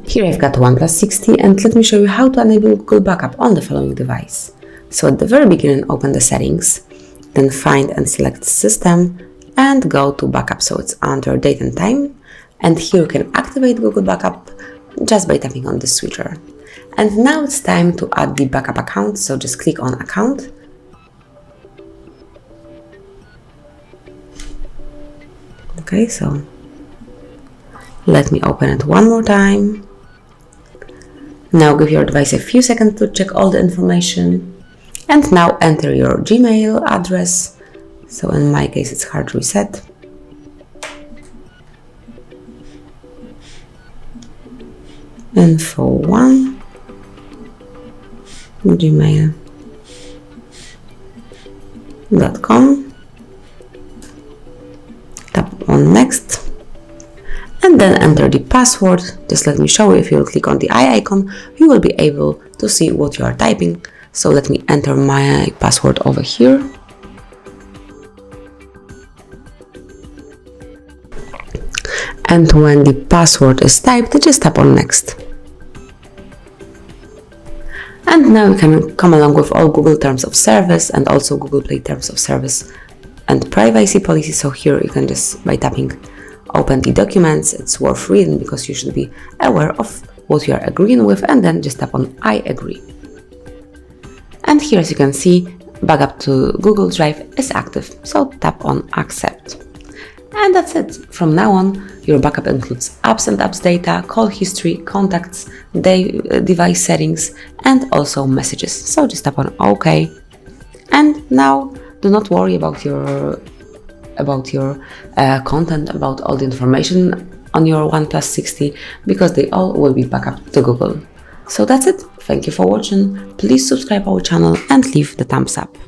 Here I've got OnePlus 60 and let me show you how to enable Google Backup on the following device. So at the very beginning, open the settings, then find and select System and go to Backup, so it's under Date and Time. And here you can activate Google Backup just by tapping on the switcher. And now it's time to add the backup account, so just click on Account. Okay, so let me open it one more time. Now give your device a few seconds to check all the information. And now enter your Gmail address. So in my case it's HardReset. Info 1 gmail.com. Tap on Next and then enter the password. Just let me show you, if you click on the eye icon, you will be able to see what you are typing. So let me enter my password over here. And when the password is typed, just tap on Next. And now you can come along with all Google Terms of Service and also Google Play Terms of Service and privacy policy. So here you can just, by tapping, open the documents. It's worth reading because you should be aware of what you are agreeing with, and then just tap on I agree. And here, as you can see, backup to Google Drive is active, so tap on Accept. And that's it. From now on, your backup includes apps and apps data, call history, contacts, device settings, and also messages. So just tap on OK. And now, do not worry about your content, about all the information on your OnePlus 60, because they all will be backed up to Google. So that's it. Thank you for watching. Please subscribe our channel and leave the thumbs up.